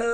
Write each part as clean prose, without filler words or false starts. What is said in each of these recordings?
جنت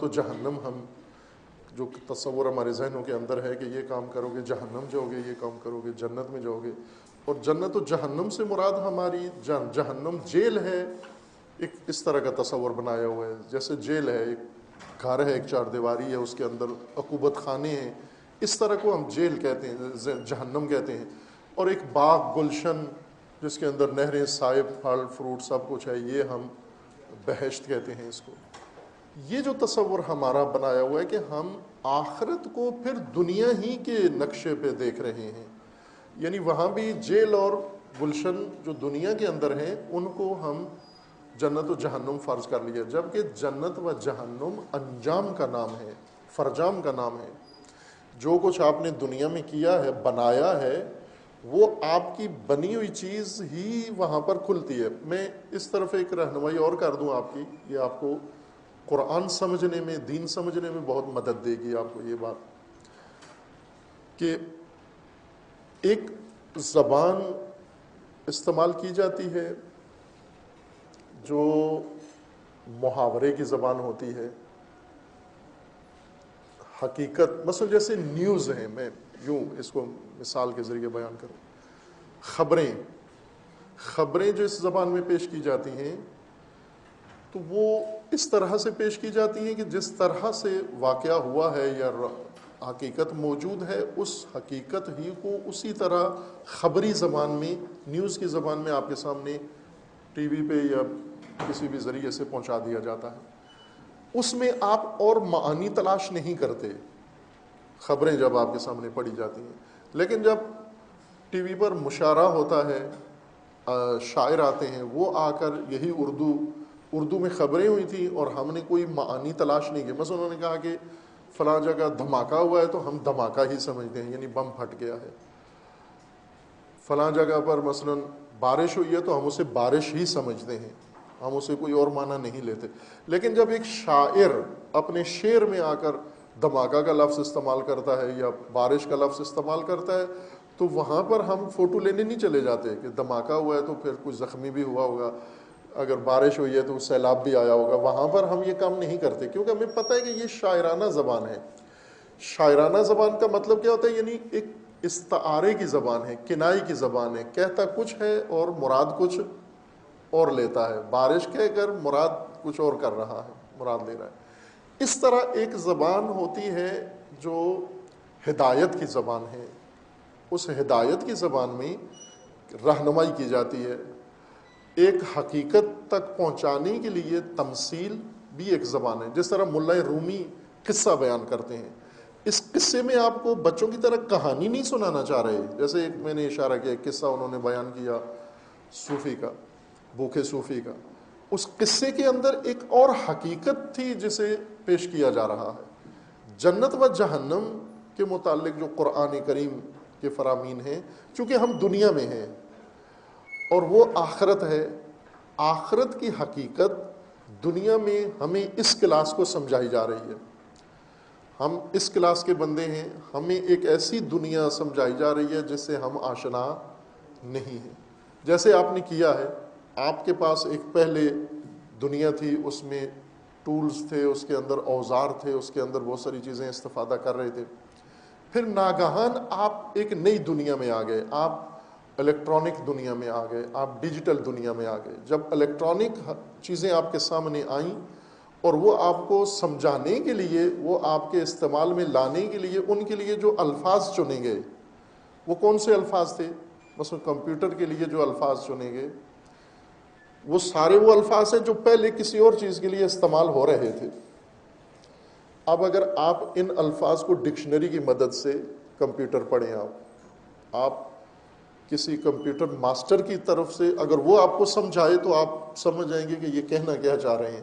و جہنم ہم جو تصور ہمارے ذہنوں کے اندر ہے کہ یہ کام کرو گے جہنم جاؤ گے، یہ کام کرو گے جنت میں جاؤ گے، اور جنت و جہنم سے مراد ہماری جہنم جیل ہے، ایک اس طرح کا تصور بنایا ہوا ہے جیسے جیل ہے، ایک گھر ہے، ایک چار دیواری ہے، اس کے اندر عقوبت خانے ہیں، اس طرح کو ہم جیل کہتے ہیں، جہنم کہتے ہیں۔ اور ایک باغ گلشن جس کے اندر نہریں، سائب، پھل فروٹ سب کچھ ہے، یہ ہم بہشت کہتے ہیں اس کو۔ یہ جو تصور ہمارا بنایا ہوا ہے کہ ہم آخرت کو پھر دنیا ہی کے نقشے پہ دیکھ رہے ہیں، یعنی وہاں بھی جیل اور گلشن جو دنیا کے اندر ہیں ان کو ہم جنت و جہنم فرض کر لیا، جبکہ جنت و جہنم انجام کا نام ہے، فرجام کا نام ہے۔ جو کچھ آپ نے دنیا میں کیا ہے، بنایا ہے، وہ آپ کی بنی ہوئی چیز ہی وہاں پر کھلتی ہے۔ میں اس طرف ایک رہنمائی اور کر دوں آپ کی، یہ آپ کو قرآن سمجھنے میں، دین سمجھنے میں بہت مدد دے گی آپ کو یہ بات، کہ ایک زبان استعمال کی جاتی ہے جو محاورے کی زبان ہوتی ہے، حقیقت، مثلا جیسے نیوز ہیں، میں یوں اس کو مثال کے ذریعے بیان کروں، خبریں جو اس زبان میں پیش کی جاتی ہیں تو وہ اس طرح سے پیش کی جاتی ہیں کہ جس طرح سے واقعہ ہوا ہے یا حقیقت موجود ہے، اس حقیقت ہی کو اسی طرح خبری زبان میں، نیوز کی زبان میں آپ کے سامنے ٹی وی پہ یا کسی بھی ذریعے سے پہنچا دیا جاتا ہے۔ اس میں آپ اور معانی تلاش نہیں کرتے، خبریں جب آپ کے سامنے پڑھی جاتی ہیں، لیکن جب ٹی وی پر مشاعرہ ہوتا ہے، شاعر آتے ہیں، وہ آ کر یہی اردو میں خبریں ہوئی تھیں اور ہم نے کوئی معانی تلاش نہیں کیا، مثلا انہوں نے کہا کہ فلاں جگہ دھماکہ ہوا ہے تو ہم دھماکہ ہی سمجھتے ہیں، یعنی بم پھٹ گیا ہے۔ فلاں جگہ پر مثلا بارش ہوئی ہے تو ہم اسے بارش ہی سمجھتے ہیں، ہم اسے کوئی اور معنی نہیں لیتے۔ لیکن جب ایک شاعر اپنے شعر میں آ کر دھماکہ کا لفظ استعمال کرتا ہے یا بارش کا لفظ استعمال کرتا ہے تو وہاں پر ہم فوٹو لینے نہیں چلے جاتے کہ دھماکہ ہوا ہے تو پھر کچھ زخمی بھی ہوا ہوگا، اگر بارش ہوئی ہے تو سیلاب بھی آیا ہوگا، وہاں پر ہم یہ کام نہیں کرتے، کیونکہ ہمیں پتہ ہے کہ یہ شاعرانہ زبان ہے۔ شاعرانہ زبان کا مطلب کیا ہوتا ہے؟ یعنی ایک استعارے کی زبان ہے، کنائی کی زبان ہے، کہتا کچھ ہے اور مراد کچھ اور لیتا ہے، بارش کہہ کر مراد کچھ اور کر رہا ہے، مراد لے رہا ہے۔ اس طرح ایک زبان ہوتی ہے جو ہدایت کی زبان ہے، اس ہدایت کی زبان میں رہنمائی کی جاتی ہے، ایک حقیقت تک پہنچانے کے لیے تمثیل بھی ایک زبان ہے۔ جس طرح ملا رومی قصہ بیان کرتے ہیں، اس قصے میں آپ کو بچوں کی طرح کہانی نہیں سنانا چاہ رہے، جیسے ایک میں نے اشارہ کیا، ایک قصہ انہوں نے بیان کیا صوفی کا، بھوکے صوفی کا، اس قصے کے اندر ایک اور حقیقت تھی جسے پیش کیا جا رہا ہے۔ جنت و جہنم کے متعلق جو قرآن کریم کے فرامین ہیں، چونکہ ہم دنیا میں ہیں اور وہ آخرت ہے، آخرت کی حقیقت دنیا میں ہمیں اس کلاس کو سمجھائی جا رہی ہے۔ ہم اس کلاس کے بندے ہیں، ہمیں ایک ایسی دنیا سمجھائی جا رہی ہے جس سے ہم آشنا نہیں ہیں۔ جیسے آپ نے کیا ہے، آپ کے پاس ایک پہلے دنیا تھی، اس میں ٹولز تھے، اس کے اندر اوزار تھے، اس کے اندر بہت ساری چیزیں استفادہ کر رہے تھے، پھر ناگہان آپ ایک نئی دنیا میں آ گئے، آپ الیکٹرانک دنیا میں آ گئے، آپ ڈیجیٹل دنیا میں آ گئے۔ جب الیکٹرانک چیزیں آپ کے سامنے آئیں اور وہ آپ کو سمجھانے کے لیے، وہ آپ کے استعمال میں لانے کے لیے، ان کے لیے جو الفاظ چنے گئے وہ کون سے الفاظ تھے؟ مثلا کمپیوٹر کے لیے جو الفاظ چنے گئے وہ سارے وہ الفاظ ہیں جو پہلے کسی اور چیز کے لیے استعمال ہو رہے تھے۔ اب اگر آپ ان الفاظ کو ڈکشنری کی مدد سے کمپیوٹر پڑھیں، آپ کسی کمپیوٹر ماسٹر کی طرف سے اگر وہ آپ کو سمجھائے تو آپ سمجھ جائیں گے کہ یہ کہنا کیا چاہ رہے ہیں،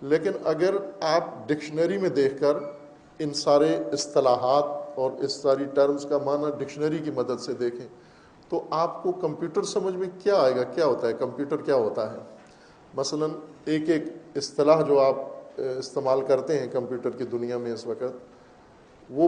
لیکن اگر آپ ڈکشنری میں دیکھ کر ان سارے اصطلاحات اور اس ساری ٹرمز کا معنی ڈکشنری کی مدد سے دیکھیں تو آپ کو کمپیوٹر سمجھ میں کیا آئے گا، کیا ہوتا ہے کمپیوٹر، کیا ہوتا ہے۔ مثلا ایک ایک اصطلاح جو آپ استعمال کرتے ہیں کمپیوٹر کی دنیا میں اس وقت، وہ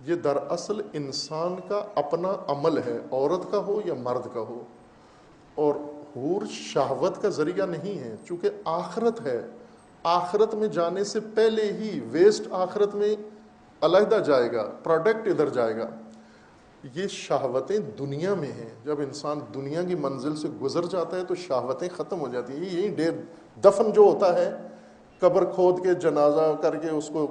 یہ دراصل انسان کا اپنا عمل ہے، عورت کا ہو یا مرد کا ہو، اور حور شہوت کا ذریعہ نہیں ہے، چونکہ آخرت ہے، آخرت میں جانے سے پہلے ہی ویسٹ آخرت میں علیحدہ جائے گا، پروڈکٹ ادھر جائے گا۔ یہ شہوتیں دنیا میں ہیں، جب انسان دنیا کی منزل سے گزر جاتا ہے تو شہوتیں ختم ہو جاتی ہیں۔ یہی ڈیر دفن جو ہوتا ہے، قبر کھود کے جنازہ کر کے اس کو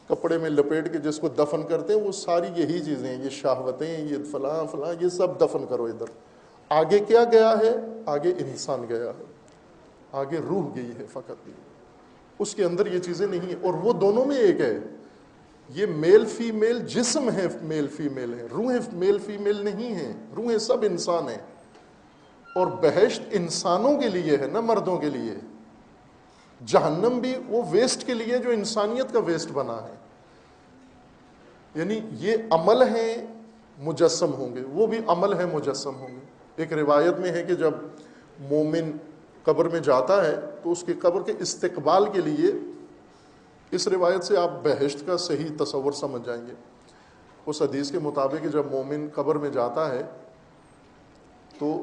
کپڑے میں لپیٹ کے جس کو دفن کرتے ہیں، وہ ساری یہی چیزیں ہیں، یہ شہوتیں، یہ فلاں فلاں، یہ سب دفن کرو ادھر۔ آگے کیا گیا ہے؟ آگے انسان گیا ہے، آگے روح گئی ہے فقط، اس کے اندر یہ چیزیں نہیں ہیں، اور وہ دونوں میں ایک ہے۔ یہ میل فیمیل جسم ہے، میل فیمیل ہے، روح میل فیمیل نہیں ہے، روحیں سب انسان ہیں۔ اور بہشت انسانوں کے لیے ہے، نہ مردوں کے لیے۔ جہنم بھی وہ ویسٹ کے لیے جو انسانیت کا ویسٹ بنا ہے۔ یعنی یہ عمل ہیں مجسم ہوں گے، وہ بھی عمل ہے مجسم ہوں گے۔ ایک روایت میں ہے کہ جب مومن قبر میں جاتا ہے تو اس کی قبر کے استقبال کے لیے، اس روایت سے آپ بہشت کا صحیح تصور سمجھ جائیں گے۔ اس حدیث کے مطابق جب مومن قبر میں جاتا ہے تو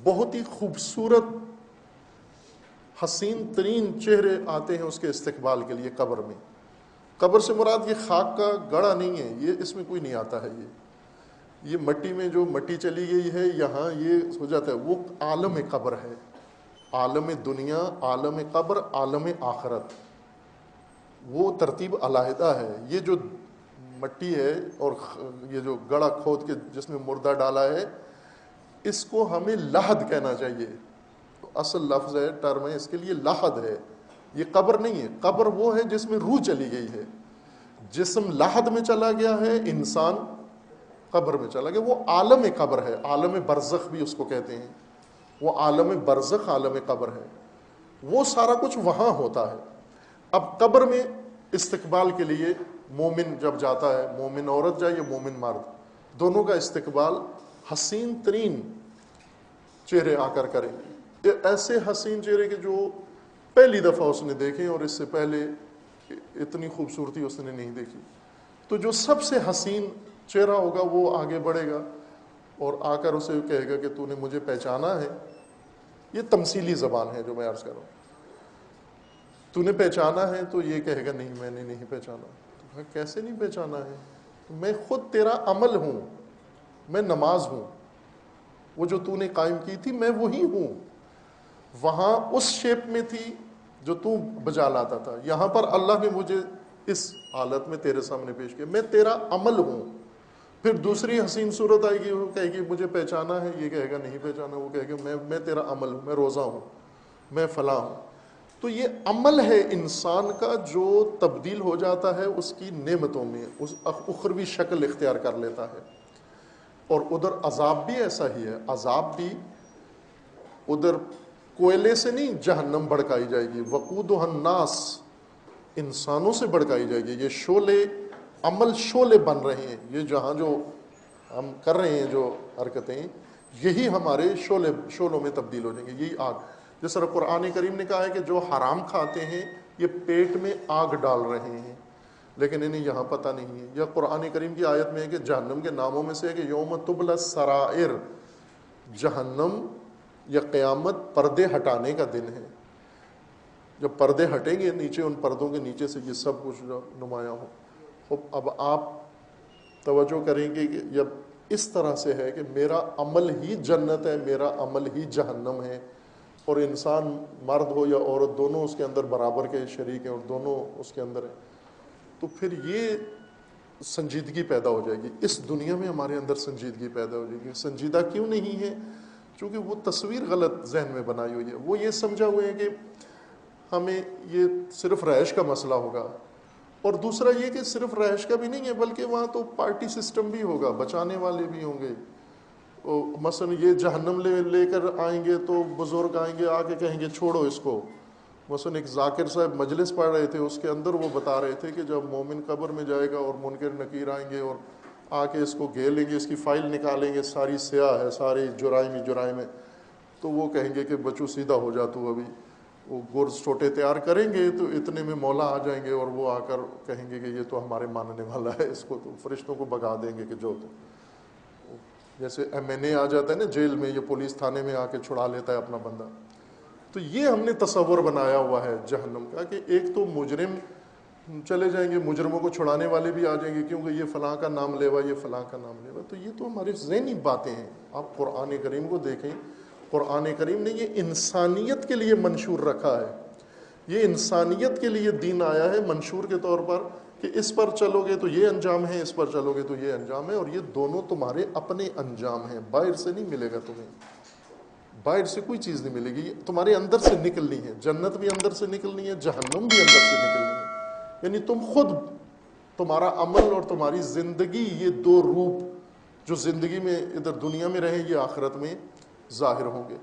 بہت ہی خوبصورت حسین ترین چہرے آتے ہیں اس کے استقبال کے لیے قبر میں۔ قبر سے مراد یہ خاک کا گڑھا نہیں ہے، یہ اس میں کوئی نہیں آتا ہے، یہ مٹی میں جو مٹی چلی گئی ہے یہاں یہ ہو جاتا ہے، وہ عالم قبر ہے، عالم دنیا، عالم قبر، عالم آخرت، وہ ترتیب علیحدہ ہے۔ یہ جو مٹی ہے اور یہ جو گڑھا کھود کے جس میں مردہ ڈالا ہے، اس کو ہمیں لحد کہنا چاہیے، اصل لفظ ہے، ٹرم ہے اس کے لیے لحد ہے، یہ قبر نہیں ہے۔ قبر وہ ہے جس میں روح چلی گئی ہے، جسم لحد میں چلا گیا ہے، انسان قبر میں چلا گیا، وہ عالم قبر ہے، عالم برزخ بھی اس کو کہتے ہیں، وہ عالم برزخ عالم قبر ہے، وہ سارا کچھ وہاں ہوتا ہے۔ اب قبر میں استقبال کے لیے مومن جب جاتا ہے، مومن عورت جائے یا مومن مرد، دونوں کا استقبال حسین ترین چہرے آ کر کریں، ایسے حسین چہرے کہ جو پہلی دفعہ اس نے دیکھے اور اس سے پہلے اتنی خوبصورتی اس نے نہیں دیکھی۔ تو جو سب سے حسین چہرہ ہوگا وہ آگے بڑھے گا اور آ کر اسے کہے گا کہ تو نے مجھے پہچانا ہے۔ یہ تمثیلی زبان ہے جو میں عرض کر رہا ہوں۔ تو نے پہچانا ہے، تو یہ کہے گا نہیں میں نے نہیں پہچانا۔ تو کہا کیسے نہیں پہچانا ہے؟ میں خود تیرا عمل ہوں، میں نماز ہوں، وہ جو تو نے قائم کی تھی میں وہی ہوں، وہاں اس شیپ میں تھی جو تو بجا لاتا تھا، یہاں پر اللہ نے مجھے اس حالت میں تیرے سامنے پیش کیا، میں تیرا عمل ہوں۔ پھر دوسری حسین صورت آئے گی، وہ کہے گی مجھے پہچانا ہے، یہ کہے گا نہیں پہچانا، وہ کہے گا میں تیرا عمل ہوں، میں روزہ ہوں، میں فلاں ہوں۔ تو یہ عمل ہے انسان کا جو تبدیل ہو جاتا ہے اس کی نعمتوں میں، اس اخروی شکل اختیار کر لیتا ہے۔ اور ادھر عذاب بھی ایسا ہی ہے، عذاب بھی ادھر کوئلے سے نہیں جہنم بھڑکائی جائے گی، وقودھا الناس، انسانوں سے بھڑکائی جائے گی۔ یہ شعلے، عمل شعلے بن رہے ہیں، یہ جہاں جو ہم کر رہے ہیں جو حرکتیں، یہی ہمارے شعلوں میں تبدیل ہو جائیں گے، یہی آگ۔ جس طرح قرآن کریم نے کہا ہے کہ جو حرام کھاتے ہیں یہ پیٹ میں آگ ڈال رہے ہیں، لیکن انہیں یہاں پتہ نہیں ہے۔ یا قرآن کریم کی آیت میں ہے کہ جہنم کے ناموں میں سے ہے کہ یوم تبلی السرائر، جہنم یا قیامت پردے ہٹانے کا دن ہے۔ جب پردے ہٹیں گے نیچے، ان پردوں کے نیچے سے یہ سب کچھ نمایاں ہو۔ اب آپ توجہ کریں گے کہ جب اس طرح سے ہے کہ میرا عمل ہی جنت ہے، میرا عمل ہی جہنم ہے، اور انسان مرد ہو یا عورت دونوں اس کے اندر برابر کے شریک ہیں اور دونوں اس کے اندر ہیں، تو پھر یہ سنجیدگی پیدا ہو جائے گی۔ اس دنیا میں ہمارے اندر سنجیدگی پیدا ہو جائے گی۔ سنجیدہ کیوں نہیں ہے؟ چونکہ وہ تصویر غلط ذہن میں بنائی ہوئی ہے، وہ یہ سمجھا ہوئے ہیں کہ ہمیں یہ صرف رہائش کا مسئلہ ہوگا، اور دوسرا یہ کہ صرف رہائش کا بھی نہیں ہے بلکہ وہاں تو پارٹی سسٹم بھی ہوگا، بچانے والے بھی ہوں گے۔ مثلا یہ جہنم لے کر آئیں گے تو بزرگ آئیں گے، آ کے کہیں گے چھوڑو اس کو۔ مثلا ایک ذاکر صاحب مجلس پڑھ رہے تھے، اس کے اندر وہ بتا رہے تھے کہ جب مومن قبر میں جائے گا اور منکر نکیر آئیں گے اور آ کے اس کو گھیر لیں گے، اس کی فائل نکالیں گے، ساری سیاہ ہے، ساری جرائم ہے، تو وہ کہیں گے کہ بچو سیدھا ہو جا تو ابھی وہ گرز چھوٹے تیار کریں گے تو اتنے میں مولا آ جائیں گے اور وہ آ کر کہیں گے کہ یہ تو ہمارے ماننے والا ہے، اس کو تو فرشتوں کو بگا دیں گے کہ جو تو جیسے MNA آ جاتا ہے نا جیل میں، یہ پولیس تھانے میں آ کے چھڑا لیتا ہے اپنا بندہ. تو یہ ہم نے تصور بنایا ہوا ہے جہنم کا کہ ایک تو مجرم چلے جائیں گے، مجرموں کو چھڑانے والے بھی آ جائیں گے کیونکہ یہ فلاں کا نام لیوا، یہ فلاں کا نام لیوا. تو یہ تو ہماری ذہنی باتیں ہیں. آپ قرآن کریم کو دیکھیں، قرآن کریم نے یہ انسانیت کے لیے منشور رکھا ہے، یہ انسانیت کے لیے دین آیا ہے منشور کے طور پر کہ اس پر چلو گے تو یہ انجام ہے، اس پر چلو گے تو یہ انجام ہے، اور یہ دونوں تمہارے اپنے انجام ہیں، باہر سے نہیں ملے گا تمہیں، باہر سے کوئی چیز نہیں ملے گی، تمہارے اندر سے نکلنی ہے. جنت بھی اندر سے نکلنی ہے، جہنم بھی اندر سے نکلنی ہے. یعنی تم خود، تمہارا عمل اور تمہاری زندگی، یہ دو روپ جو زندگی میں ادھر دنیا میں رہیں یہ آخرت میں ظاہر ہوں گے.